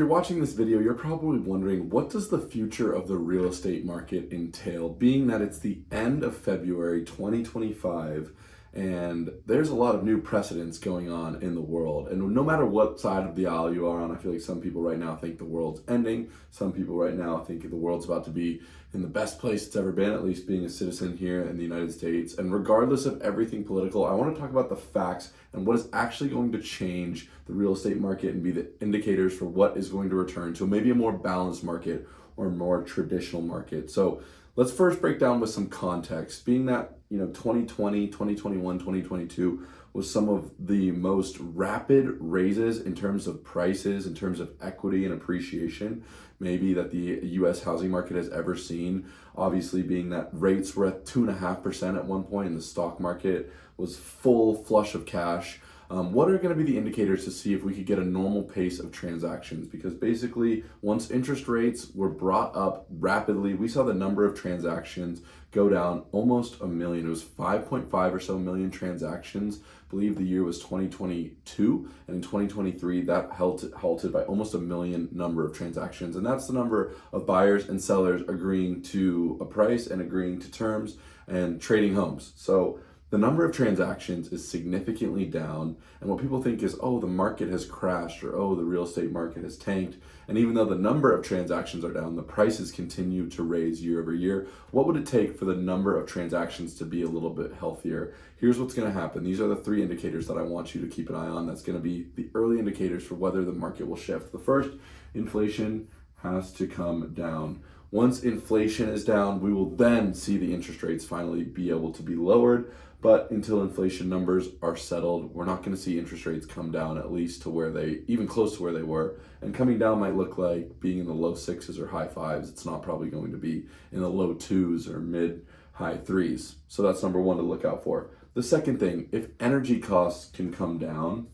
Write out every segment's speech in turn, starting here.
If you're watching this video, you're probably wondering, what does the future of the real estate market entail, being that it's the end of February 2025 and there's a lot of new precedents going on in the world. And no matter what side of the aisle you are on, I feel like some people right now think the world's ending. Some people right now think the world's about to be in the best place it's ever been, at least being a citizen here in the United States. And regardless of everything political, I want to talk about the facts and what is actually going to change the real estate market and be the indicators for what is going to return to maybe a more balanced market or a more traditional market. So let's first break down with some context, being that 2020, 2021, 2022 was some of the most rapid raises in terms of prices, in terms of equity and appreciation, maybe that the US housing market has ever seen. Obviously, being that rates were at 2.5% at one point and the stock market was full flush of cash. What are going to be the indicators to see if we could get a normal pace of transactions? Because basically, once interest rates were brought up rapidly, we saw the number of transactions go down almost a million. It was 5.5 or so million transactions. I believe the year was 2022, and in 2023 that halted by almost a million number of transactions. And that's the number of buyers and sellers agreeing to a price and agreeing to terms and trading homes. So the number of transactions is significantly down, and what people think is, oh, the market has crashed, or oh, the real estate market has tanked. And even though the number of transactions are down, the prices continue to raise year over year. What would it take for the number of transactions to be a little bit healthier? Here's what's going to happen. These are the three indicators that I want you to keep an eye on. That's going to be the early indicators for whether the market will shift. The first, inflation has to come down. Once inflation is down, we will then see the interest rates finally be able to be lowered. But until inflation numbers are settled, we're not going to see interest rates come down, at least to where even close to where they were. And coming down might look like being in the low sixes or high fives. It's not probably going to be in the low twos or mid high threes. So that's number one to look out for. The second thing, if energy costs can come down,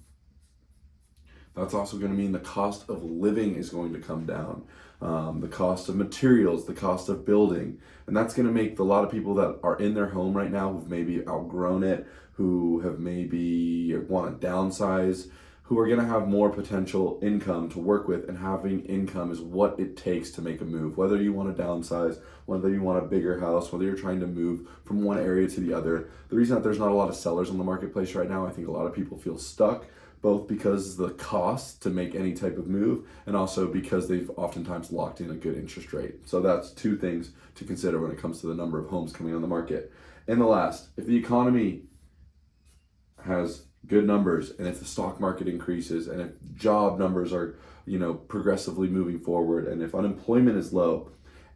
that's also going to mean the cost of living is going to come down. The cost of materials, the cost of building. And that's going to make a lot of people that are in their home right now who've maybe outgrown it, who have maybe want to downsize, who are going to have more potential income to work with. And having income is what it takes to make a move. Whether you want to downsize, whether you want a bigger house, whether you're trying to move from one area to the other. The reason that there's not a lot of sellers on the marketplace right now, I think a lot of people feel stuck, both because the cost to make any type of move and also because they've oftentimes locked in a good interest rate. So that's two things to consider when it comes to the number of homes coming on the market. And the last, if the economy has good numbers and if the stock market increases and if job numbers are, progressively moving forward, and if unemployment is low,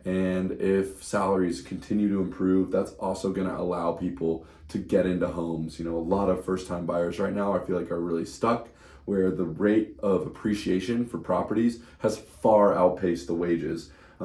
and if salaries continue to improve, that's also going to allow people to get into homes. A lot of first-time buyers right now, I feel like, are really stuck, where the rate of appreciation for properties has far outpaced the wages. A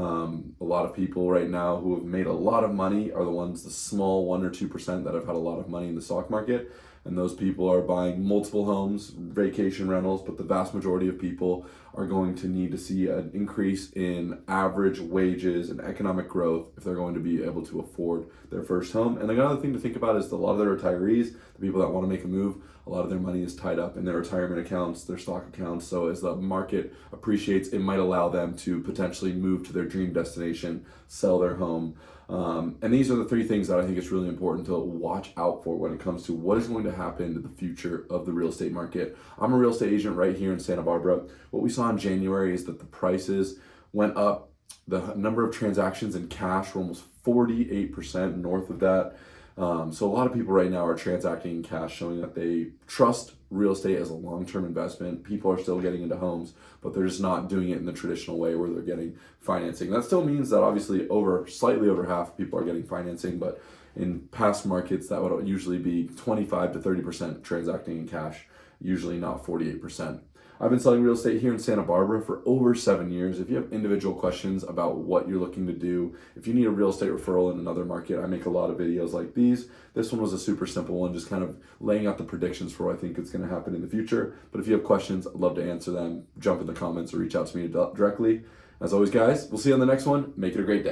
lot of people right now who have made a lot of money are the small 1 or 2% that have had a lot of money in the stock market. And those people are buying multiple homes, vacation rentals, but the vast majority of people are going to need to see an increase in average wages and economic growth if they're going to be able to afford their first home. And another thing to think about is a lot of the retirees, the people that want to make a move, a lot of their money is tied up in their retirement accounts, their stock accounts. So as the market appreciates, it might allow them to potentially move to their dream destination, sell their home. And these are the three things that I think it's really important to watch out for when it comes to what is going to happen to the future of the real estate market. I'm a real estate agent right here in Santa Barbara. What we saw in January is that the prices went up. The number of transactions in cash were almost 48% north of that. So a lot of people right now are transacting in cash, showing that they trust real estate as a long-term investment. People are still getting into homes, but they're just not doing it in the traditional way where they're getting financing. That still means that obviously slightly over half of people are getting financing, but in past markets that would usually be 25 to 30% transacting in cash, usually not 48%. I've been selling real estate here in Santa Barbara for over 7 years. If you have individual questions about what you're looking to do, if you need a real estate referral in another market, I make a lot of videos like these. This one was a super simple one, just kind of laying out the predictions for what I think is going to happen in the future. But if you have questions, I'd love to answer them. Jump in the comments or reach out to me directly. As always, guys, we'll see you on the next one. Make it a great day.